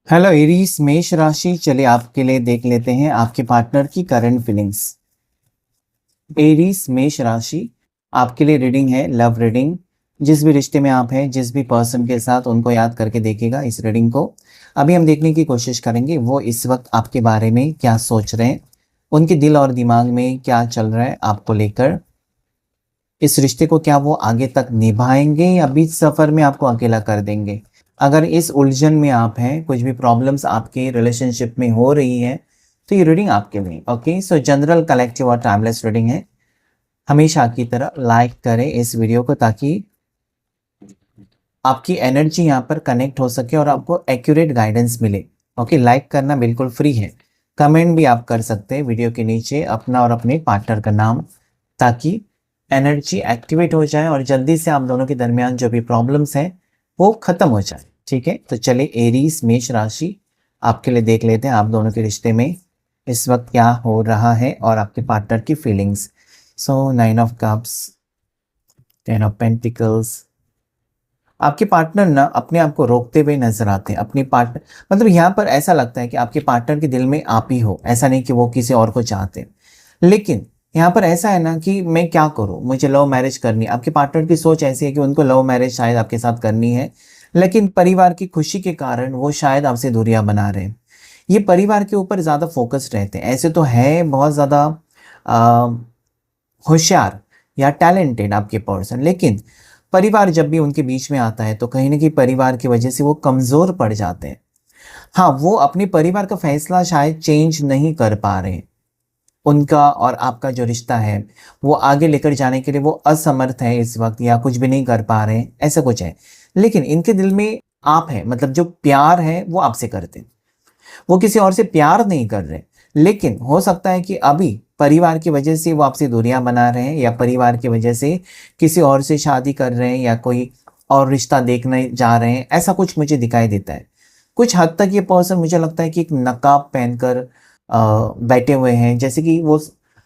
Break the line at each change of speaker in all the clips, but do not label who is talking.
Hello Aries मेष राशि। चलिए आपके लिए देख लेते हैं आपके पार्टनर की करंट फीलिंग्स। एरीज मेष राशि, आपके लिए रीडिंग है, लव रीडिंग। जिस भी रिश्ते में आप हैं, जिस भी पर्सन के साथ, उनको याद करके देखिएगा इस रीडिंग को। अभी हम देखने की कोशिश करेंगे वो इस वक्त आपके बारे में क्या सोच रहे हैं, उनके दिल और दिमाग में क्या चल रहा है आपको लेकर। इस रिश्ते को क्या वो आगे तक निभाएंगे या बीच सफर में आपको अकेला कर देंगे। अगर इस उलझन में आप हैं, कुछ भी प्रॉब्लम्स आपके रिलेशनशिप में हो रही है, तो ये रीडिंग आपके लिए। ओके, सो जनरल, कलेक्टिव और टाइमलेस रीडिंग है। हमेशा की तरह लाइक करें इस वीडियो को ताकि आपकी एनर्जी यहाँ पर कनेक्ट हो सके और आपको एक्यूरेट गाइडेंस मिले। ओके, लाइक करना बिल्कुल फ्री है। कमेंट भी आप कर सकते हैं वीडियो के नीचे अपना और अपने पार्टनर का नाम, ताकि एनर्जी एक्टिवेट हो जाए और जल्दी से आप दोनों के दरमियान जो भी प्रॉब्लम्स हैं वो खत्म हो जाए। ठीक है, तो चलिए एरीज मेष राशि, आपके लिए देख लेते हैं आप दोनों के रिश्ते में इस वक्त क्या हो रहा है और आपके पार्टनर की feelings. So 9 of cups, 10 of pentacles. आपके पार्टनर ना अपने आप को रोकते हुए नजर आते हैं। अपनी पार्टनर मतलब यहाँ पर ऐसा लगता है कि आपके पार्टनर के दिल में आप ही हो, ऐसा नहीं कि वो किसी और को चाहते हैं। लेकिन यहाँ पर ऐसा है ना कि मैं क्या करूँ, मुझे लव मैरिज करनी है। आपके पार्टनर की सोच ऐसी है कि उनको लव मैरिज शायद आपके साथ करनी है, लेकिन परिवार की खुशी के कारण वो शायद आपसे दूरियां बना रहे हैं। ये परिवार के ऊपर ज़्यादा फोकस रहते हैं। ऐसे तो है बहुत ज़्यादा होशियार या टैलेंटेड आपके पर्सन, लेकिन परिवार जब भी उनके बीच में आता है तो कहीं ना कहीं परिवार की वजह से वो कमज़ोर पड़ जाते हैं। हाँ, वो अपने परिवार का फैसला शायद चेंज नहीं कर पा रहे हैं। उनका और आपका जो रिश्ता है वो आगे लेकर जाने के लिए वो असमर्थ है इस वक्त, या कुछ भी नहीं कर पा रहे हैं, ऐसा कुछ है। लेकिन इनके दिल में आप है, मतलब जो प्यार है वो आपसे करते हैं। वो किसी और से प्यार नहीं कर रहे। लेकिन हो सकता है कि अभी परिवार की वजह से वो आपसे दूरियां बना रहे हैं, या परिवार की वजह से किसी और से शादी कर रहे हैं, या कोई और रिश्ता देखने जा रहे हैं। ऐसा कुछ मुझे दिखाई देता है। कुछ हद तक ये पर्सन मुझे लगता है कि एक नकाब पहनकर बैठे हुए हैं, जैसे कि वो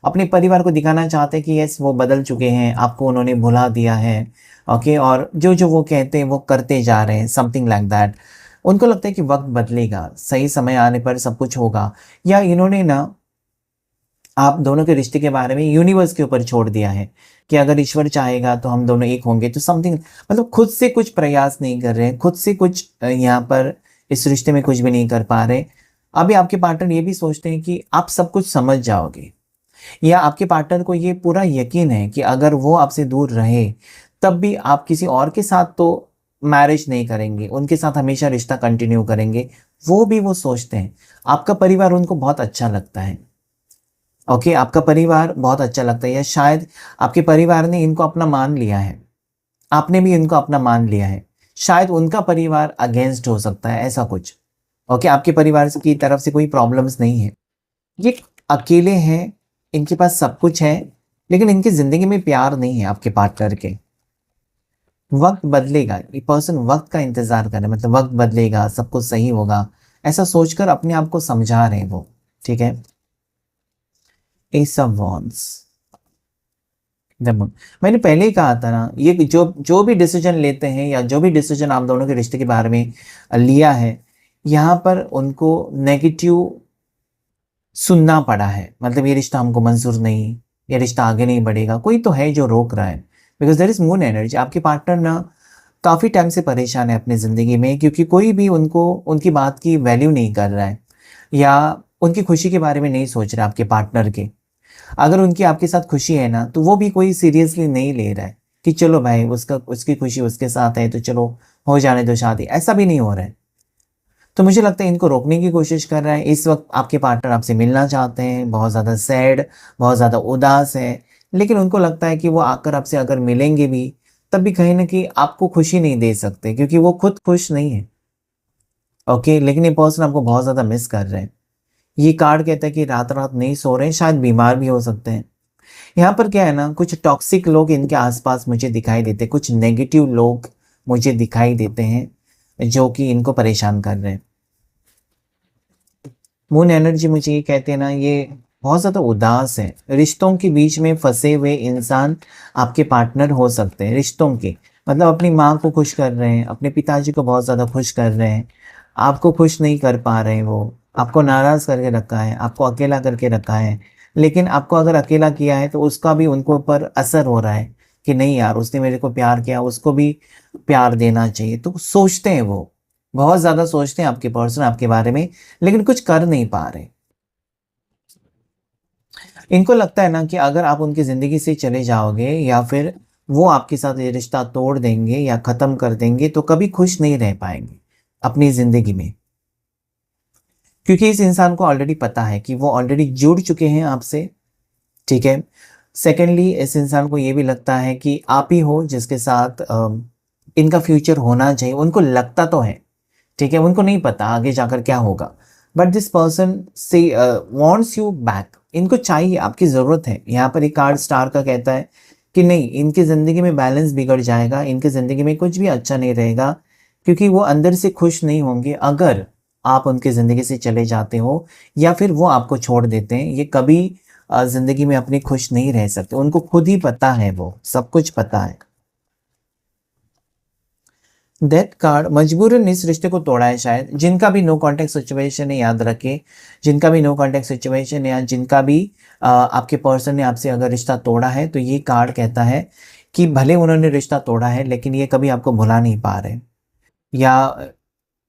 अपने परिवार को दिखाना चाहते हैं कि यस वो बदल चुके हैं, आपको उन्होंने भुला दिया है। ओके, और जो जो वो कहते हैं वो करते जा रहे हैं, समथिंग लाइक दैट। उनको लगता है कि वक्त बदलेगा, सही समय आने पर सब कुछ होगा। या इन्होंने ना आप दोनों के रिश्ते के बारे में यूनिवर्स के ऊपर छोड़ दिया है कि अगर ईश्वर चाहेगा तो हम दोनों एक होंगे, तो समथिंग, मतलब खुद से कुछ प्रयास नहीं कर रहे हैं, खुद से कुछ यहाँ पर इस रिश्ते में कुछ भी नहीं कर पा रहे। अभी आपके पार्टनर ये भी सोचते हैं कि आप सब कुछ समझ जाओगे, या आपके पार्टनर को ये पूरा यकीन है कि अगर वो आपसे दूर रहे तब भी आप किसी और के साथ तो मैरिज नहीं करेंगे, उनके साथ हमेशा रिश्ता कंटिन्यू करेंगे। वो भी वो सोचते हैं। आपका परिवार उनको बहुत अच्छा लगता है। ओके, आपका परिवार बहुत अच्छा लगता है, या शायद आपके परिवार ने इनको अपना मान लिया है, आपने भी इनको अपना मान लिया है। शायद उनका परिवार अगेंस्ट हो सकता है, ऐसा कुछ। ओके, आपके परिवार की तरफ से कोई प्रॉब्लम्स नहीं है। ये अकेले हैं, इनके पास सब कुछ है, लेकिन इनकी जिंदगी में प्यार नहीं है आपके पार्टनर के। वक्त बदलेगा, ये पर्सन वक्त का इंतजार कर रहे हैं, मतलब वक्त बदलेगा, सब कुछ सही होगा, ऐसा सोचकर अपने आप को समझा रहे हैं वो। ठीक है, एस ऑफ वॉन्ड्स, देखो मैंने पहले ही कहा था ना, ये जो जो भी डिसीजन लेते हैं या जो भी डिसीजन आप दोनों के रिश्ते के बारे में लिया है, यहाँ पर उनको नेगेटिव सुनना पड़ा है। मतलब ये रिश्ता हमको मंजूर नहीं, ये रिश्ता आगे नहीं बढ़ेगा, कोई तो है जो रोक रहा है। Because there is moon energy. आपके पार्टनर ना काफ़ी टाइम से परेशान है अपनी ज़िंदगी में, क्योंकि कोई भी उनको उनकी बात की वैल्यू नहीं कर रहा है, या उनकी खुशी के बारे में नहीं सोच रहा आपके पार्टनर के। अगर उनकी आपके साथ खुशी है ना, तो वो भी कोई सीरियसली नहीं ले रहा है कि चलो भाई उसका उसकी खुशी उसके साथ है तो चलो हो जाने दो शादी, ऐसा भी नहीं हो रहा है। तो मुझे लगता है इनको रोकने की कोशिश कर रहा है। इस वक्त आपके पार्टनर आपसे मिलना चाहते हैं, बहुत ज़्यादा सैड, बहुत ज़्यादा उदास है, लेकिन उनको लगता है कि वो आकर आपसे अगर मिलेंगे भी तब भी कहीं ना कहीं आपको खुशी नहीं दे सकते, क्योंकि वो खुद खुश नहीं है। ओके, लेकिन ये पर्सन आपको बहुत ज़्यादा मिस कर रहे हैं। ये कार्ड कहता है कि रात रात नहीं सो रहे हैं, शायद बीमार भी हो सकते हैं। यहाँ पर क्या है ना, कुछ टॉक्सिक लोग इनके आसपास मुझे दिखाई देते हैं, कुछ नेगेटिव लोग मुझे दिखाई देते हैं जो कि इनको परेशान कर रहे हैं। मून एनर्जी मुझे ये कहते हैं ना, ये बहुत ज़्यादा उदास है। रिश्तों के बीच में फंसे हुए इंसान आपके पार्टनर हो सकते हैं। रिश्तों के मतलब अपनी माँ को खुश कर रहे हैं, अपने पिताजी को बहुत ज़्यादा खुश कर रहे हैं, आपको खुश नहीं कर पा रहे, वो आपको नाराज़ करके रखा है, आपको अकेला करके रखा है। लेकिन आपको अगर अकेला किया है तो उसका भी उनको ऊपर असर हो रहा है कि नहीं यार, उसने मेरे को प्यार किया, उसको भी प्यार देना चाहिए। तो सोचते हैं वो, बहुत ज़्यादा सोचते हैं आपके पर्सन आपके बारे में, लेकिन कुछ कर नहीं पा रहे। इनको लगता है ना कि अगर आप उनकी ज़िंदगी से चले जाओगे या फिर वो आपके साथ ये रिश्ता तोड़ देंगे या ख़त्म कर देंगे, तो कभी खुश नहीं रह पाएँगे अपनी ज़िंदगी में। क्योंकि इस इंसान को ऑलरेडी पता है कि वो ऑलरेडी जुड़ चुके हैं आपसे, ठीक है? सेकेंडली इस इंसान को ये भी लगता है कि आप ही हो जिसके साथ इनका फ्यूचर होना चाहिए। उनको लगता तो है, ठीक है? उनको नहीं पता आगे जाकर क्या होगा। बट दिस पर्सन से वांट्स यू बैक। इनको चाहिए, आपकी ज़रूरत है। यहाँ पर एक कार्ड स्टार का कहता है कि नहीं, इनकी ज़िंदगी में बैलेंस बिगड़ जाएगा, इनकी ज़िंदगी में कुछ भी अच्छा नहीं रहेगा, क्योंकि वो अंदर से खुश नहीं होंगे अगर आप उनकी ज़िंदगी से चले जाते हो या फिर वो आपको छोड़ देते हैं। ये कभी ज़िंदगी में अपनी खुश नहीं रह सकते। उनको खुद ही पता है, वो सब कुछ पता है। डेथ कार्ड मजबूरन इस रिश्ते को तोड़ा है शायद। जिनका भी नो कॉन्टैक्ट सिचुएशन है, याद रखें, जिनका भी नो कॉन्टैक्ट सिचुएशन है या जिनका भी आपके पर्सन ने आपसे अगर रिश्ता तोड़ा है, तो ये कार्ड कहता है कि भले उन्होंने रिश्ता तोड़ा है लेकिन ये कभी आपको भुला नहीं पा रहे, या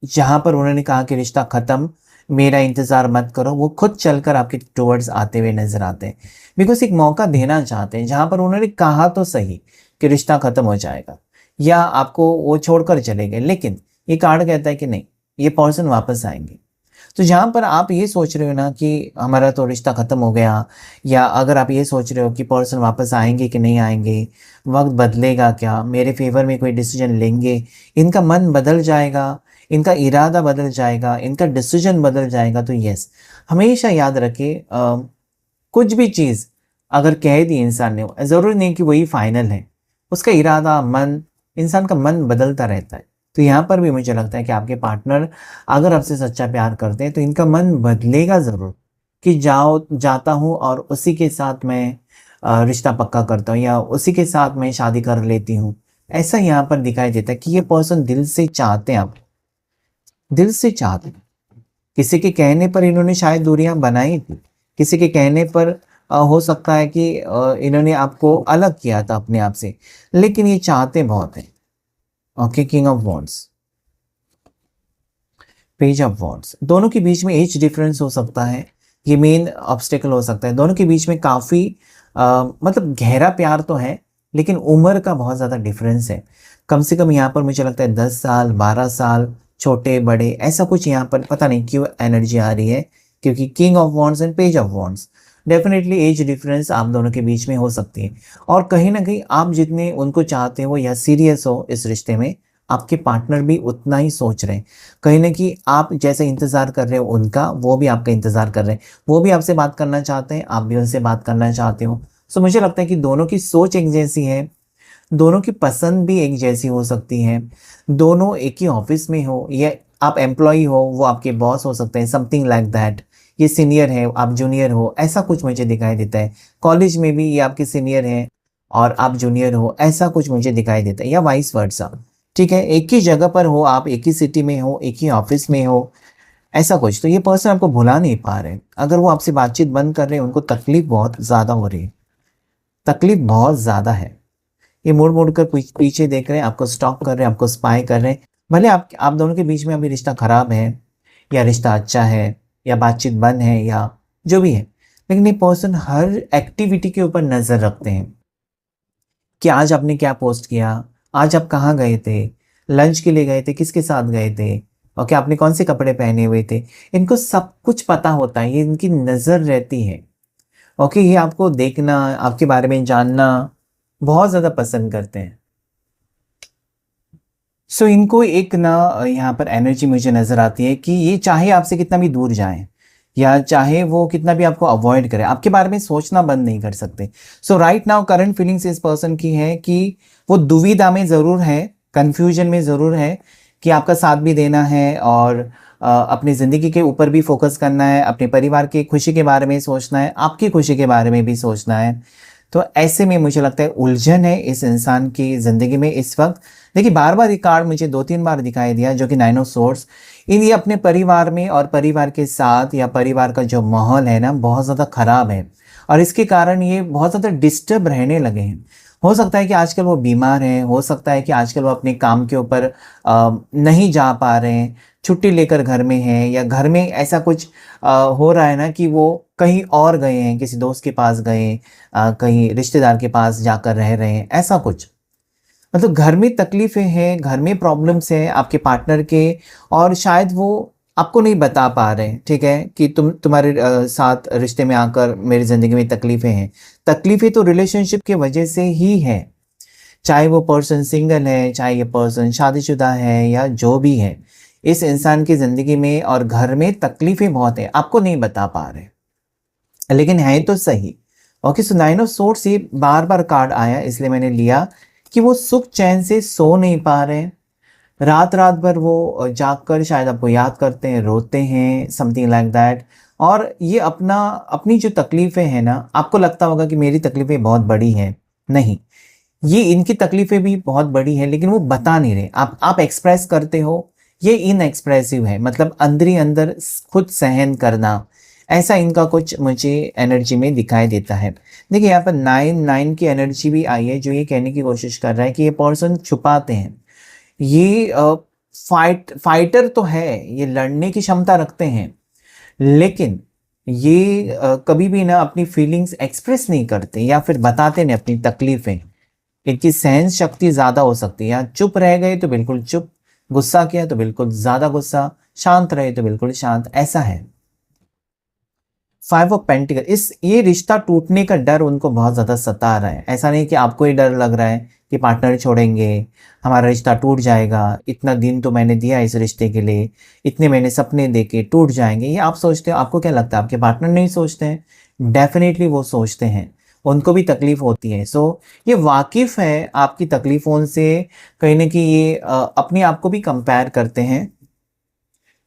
जहाँ पर उन्होंने कहा कि रिश्ता ख़त्म, मेरा इंतज़ार मत करो, वो खुद चलकर आपके टुवर्ड्स आते हुए नज़र आते हैं। बिकॉज़ एक मौका देना चाहते हैं, जहाँ पर उन्होंने कहा तो सही कि रिश्ता ख़त्म हो जाएगा या आपको वो छोड़कर चले गए, लेकिन ये कार्ड कहता है कि नहीं, ये पर्सन वापस आएँगे। तो जहाँ पर आप ये सोच रहे हो ना कि हमारा तो रिश्ता ख़त्म हो गया, या अगर आप ये सोच रहे हो कि पर्सन वापस आएँगे कि नहीं आएँगे, वक़्त बदलेगा क्या, मेरे फ़ेवर में कोई डिसीज़न लेंगे, इनका मन बदल जाएगा, इनका इरादा बदल जाएगा, इनका डिसीज़न बदल जाएगा, तो येस, हमेशा याद रखें कुछ भी चीज़ अगर कह दी इंसान ने, ज़रूरी नहीं कि वही फ़ाइनल है। उसका इरादा, मन, इंसान का मन बदलता रहता है। तो यहाँ पर भी मुझे लगता है कि आपके पार्टनर अगर आपसे सच्चा प्यार करते हैं तो इनका मन बदलेगा ज़रूर, कि जाता हूँ और उसी के साथ मैं रिश्ता पक्का करता हूँ या उसी के साथ मैं शादी कर लेती हूँ। ऐसा यहाँ पर दिखाई देता है कि ये पर्सन दिल से चाहते हैं आप, दिल से चाहते हैं। किसी के कहने पर इन्होंने शायद दूरियां बनाई थी, किसी के कहने पर हो सकता है कि इन्होंने आपको अलग किया था अपने आप से, लेकिन ये चाहते बहुत हैं। Okay, king of wands, page of wands, दोनों के बीच में एज डिफरेंस हो सकता है, ये मेन ऑब्स्टेकल हो सकता है। दोनों के बीच में काफ़ी मतलब गहरा प्यार तो है, लेकिन उम्र का बहुत ज़्यादा डिफरेंस है। कम से कम यहाँ पर मुझे लगता है 10 साल, 12 साल, छोटे बड़े ऐसा कुछ यहाँ पर पता नहीं क्यों एनर्जी आ रही है, क्योंकि king of wands and page of wands, definitely age difference आप दोनों के बीच में हो सकती है। और कहीं ना कहीं आप जितने उनको चाहते हो या सीरियस हो इस रिश्ते में, आपके पार्टनर भी उतना ही सोच रहे हैं। कहीं न कहीं आप जैसे इंतज़ार कर रहे हो उनका, वो भी आपका इंतज़ार कर रहे हैं। वो भी आपसे बात करना चाहते हैं, आप भी उनसे बात करना चाहते हो। सो मुझे लगता है कि दोनों की सोच एक जैसी है, दोनों की पसंद भी एक जैसी हो सकती है। दोनों एक ही ऑफ़िस में हो, या आप एम्प्लॉयी हो, वो आपके बॉस हो सकते हैं, समथिंग लाइक दैट। ये सीनियर है, आप जूनियर हो, ऐसा कुछ मुझे दिखाई देता है। कॉलेज में भी ये आपके सीनियर हैं और आप जूनियर हो, ऐसा कुछ मुझे दिखाई देता है, या वाइस वर्सा। ठीक है, एक ही जगह पर हो आप, एक ही सिटी में हो, एक ही ऑफिस में हो, ऐसा कुछ। तो ये पर्सन आपको भुला नहीं पा रहे। अगर वो आपसे बातचीत बंद कर रहे हैं, उनको तकलीफ बहुत ज़्यादा हो रही है, तकलीफ बहुत ज़्यादा है। ये मुड़ कर पीछे देख रहे हैं, आपको स्टॉक कर रहे हैं, आपको स्पाई कर रहे हैं। भले आप दोनों के बीच में अभी रिश्ता खराब है या रिश्ता अच्छा है या बातचीत बंद है या जो भी है, लेकिन ये पर्सन हर एक्टिविटी के ऊपर नज़र रखते हैं कि आज आपने क्या पोस्ट किया, आज आप कहाँ गए थे, लंच के लिए गए थे, किसके साथ गए थे, ओके, आपने कौन से कपड़े पहने हुए थे। इनको सब कुछ पता होता है, ये इनकी नज़र रहती है। ओके, ये आपको देखना, आपके बारे में जानना बहुत ज़्यादा पसंद करते हैं। सो इनको एक ना यहाँ पर एनर्जी मुझे नज़र आती है कि ये चाहे आपसे कितना भी दूर जाएं या चाहे वो कितना भी आपको अवॉइड करे, आपके बारे में सोचना बंद नहीं कर सकते। सो राइट नाउ करंट फीलिंग्स इस पर्सन की है कि वो दुविधा में ज़रूर है, कन्फ्यूजन में ज़रूर है कि आपका साथ भी देना है और अपनी ज़िंदगी के ऊपर भी फोकस करना है, अपने परिवार की खुशी के बारे में सोचना है, आपकी खुशी के बारे में भी सोचना है। तो ऐसे में मुझे लगता है उलझन है इस इंसान की ज़िंदगी में इस वक्त। देखिए बार बार ये कार्ड मुझे 2-3 बार दिखाई दिया, जो कि 9 ऑफ सोर्ड्स। ये अपने परिवार में और परिवार के साथ या परिवार का जो माहौल है ना, बहुत ज़्यादा ख़राब है और इसके कारण ये बहुत ज़्यादा डिस्टर्ब रहने लगे हैं। हो सकता है कि आजकल वो बीमार हैं, हो सकता है कि आजकल वो अपने काम के ऊपर नहीं जा पा रहे हैं, छुट्टी लेकर घर में हैं, या घर में ऐसा कुछ हो रहा है ना कि वो कहीं और गए हैं, किसी दोस्त के पास गए, कहीं रिश्तेदार के पास जाकर रह रहे हैं, ऐसा कुछ। मतलब घर में तकलीफ़ें हैं, घर में प्रॉब्लम्स हैं आपके पार्टनर के, और शायद वो आपको नहीं बता पा रहे हैं, ठीक है, कि तुम्हारे साथ रिश्ते में आकर मेरी ज़िंदगी में तकलीफ़ें हैं। तकलीफ़ें तो रिलेशनशिप की वजह से ही है, चाहे वो पर्सन सिंगल है, चाहे ये पर्सन शादीशुदा है, या जो भी है। इस इंसान की ज़िंदगी में और घर में तकलीफ़ें बहुत हैं, आपको नहीं बता पा रहे, लेकिन है तो सही। ओके, सो 9 ऑफ सोर्ड्स ये बार-बार कार्ड आया, इसलिए मैंने लिया कि वो सुख चैन से सो नहीं पा रहे हैं। रात-रात भर वो जागकर शायद आपको याद करते हैं, रोते हैं, समथिंग लाइक दैट। और ये अपनी जो तकलीफ़ें हैं ना, आपको लगता होगा कि मेरी तकलीफ़ें बहुत बड़ी हैं। नहीं, ये इनकी तकलीफ़ें भी बहुत बड़ी हैं, लेकिन वो बता नहीं रहे। आप एक्सप्रेस करते हो, ये इनएक्सप्रेसिव है, मतलब अंदर ही अंदर खुद सहन करना, ऐसा इनका कुछ मुझे एनर्जी में दिखाई देता है। देखिए यहाँ पर 9 की एनर्जी भी आई है, जो ये कहने की कोशिश कर रहा है कि ये पर्सन छुपाते हैं। ये फाइटर तो है, ये लड़ने की क्षमता रखते हैं, लेकिन ये कभी भी ना अपनी फीलिंग्स एक्सप्रेस नहीं करते या फिर बताते नहीं अपनी तकलीफ़ें। इनकी सहन शक्ति ज़्यादा हो सकती है, या चुप रह गए तो बिल्कुल चुप, गुस्सा किया तो बिल्कुल ज़्यादा गुस्सा, शांत रहे तो बिल्कुल शांत, ऐसा है। 5 ऑफ पेंटिकल, इस ये रिश्ता टूटने का डर उनको बहुत ज़्यादा सता रहा है। ऐसा नहीं कि आपको ही डर लग रहा है कि पार्टनर छोड़ेंगे, हमारा रिश्ता टूट जाएगा, इतना दिन तो मैंने दिया इस रिश्ते के लिए, इतने मैंने सपने देखे, टूट जाएँगे, ये आप सोचते हो। आपको क्या लगता है आपके पार्टनर नहीं सोचते हैं? डेफ़िनेटली वो सोचते हैं, उनको भी तकलीफ़ होती है। सो ये वाकिफ़ है आपकी तकलीफ़ों से, कहीं न कहीं ये अपने आप को भी कंपेयर करते हैं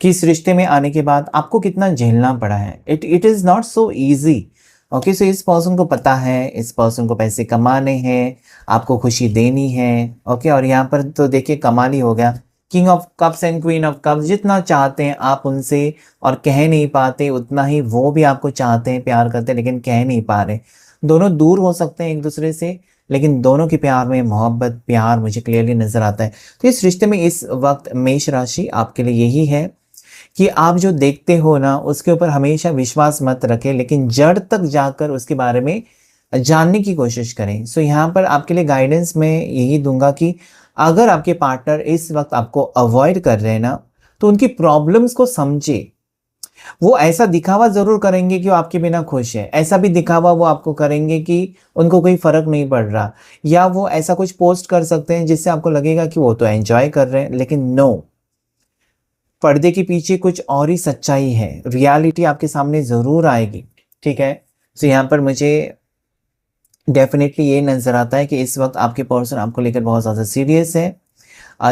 कि इस रिश्ते में आने के बाद आपको कितना झेलना पड़ा है। It is not so easy. Okay, so इस पर्सन को पता है, इस पर्सन को पैसे कमाने हैं, आपको खुशी देनी है। ओके, और यहाँ पर तो देखिए कमाल ही हो गया। King of cups and queen of cups, जितना चाहते हैं आप उनसे और कह नहीं पाते, उतना ही वो भी आपको चाहते हैं, प्यार करते हैं, लेकिन कह नहीं पा रहे। दोनों दूर हो सकते हैं एक दूसरे से, लेकिन दोनों के प्यार में मोहब्बत, प्यार मुझे क्लियरली नज़र आता है। तो इस रिश्ते में इस वक्त मेष राशि आपके लिए यही है कि आप जो देखते हो ना, उसके ऊपर हमेशा विश्वास मत रखें, लेकिन जड़ तक जाकर उसके बारे में जानने की कोशिश करें। सो यहाँ पर आपके लिए गाइडेंस मैं यही दूंगा कि अगर आपके पार्टनर इस वक्त आपको अवॉइड कर रहे हैं ना, तो उनकी प्रॉब्लम्स को समझे। वो ऐसा दिखावा ज़रूर करेंगे कि वो आपके बिना खुश है, ऐसा भी दिखावा वो आपको करेंगे कि उनको कोई फ़र्क नहीं पड़ रहा, या वो ऐसा कुछ पोस्ट कर सकते हैं जिससे आपको लगेगा कि वो तो एंजॉय कर रहे हैं, लेकिन नो, पर्दे के पीछे कुछ और ही सच्चाई है। रियलिटी आपके सामने ज़रूर आएगी, ठीक है। तो यहाँ पर मुझे डेफिनेटली ये नज़र आता है कि इस वक्त आपके पर्सन आपको लेकर बहुत ज़्यादा सीरियस है।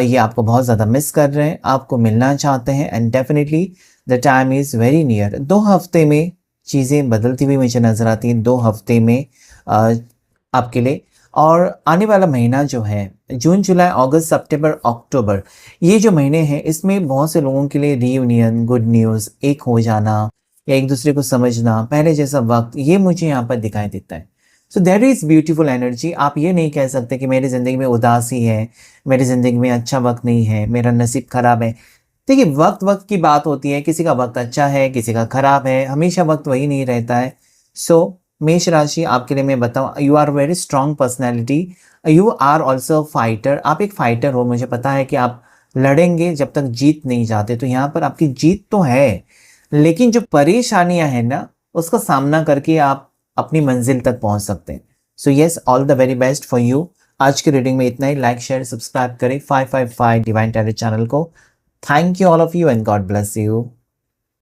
ये आपको बहुत ज़्यादा मिस कर रहे हैं, आपको मिलना चाहते हैं, and definitely the time is very near. 2 हफ्ते में चीज़ें बदलती हुई मुझे नज़र आती हैं, 2 हफ्ते में आपके लिए। और आने वाला महीना जो है, जून, जुलाई, अगस्त, सितंबर, अक्टूबर, ये जो महीने हैं, इसमें बहुत से लोगों के लिए रीयूनियन, गुड न्यूज़, एक हो जाना या एक दूसरे को समझना, पहले जैसा वक्त, ये मुझे यहाँ पर दिखाई देता है। So that is beautiful energy. आप ये नहीं कह सकते कि मेरी ज़िंदगी में उदासी है, मेरी ज़िंदगी में अच्छा वक्त नहीं है, मेरा नसीब ख़राब है। देखिए, वक्त-वक्त की बात होती है, किसी का वक्त अच्छा है, किसी का ख़राब है, हमेशा वक्त वही नहीं रहता है। सो मेष राशि आपके लिए मैं बताऊँ, you are very strong personality, you are also fighter. आप एक फाइटर हो, मुझे पता है कि आप लड़ेंगे जब तक जीत नहीं जाते। तो यहाँ पर आपकी जीत तो है, लेकिन जो परेशानियाँ हैं ना, उसका सामना करके आप अपनी मंजिल तक पहुँच सकते हैं। So yes, all the very best for you. आज की रीडिंग में इतना ही। लाइक, शेयर, सब्सक्राइब करें 555 डिवाइन टैरो चैनल को। Thank you all of you and God bless you.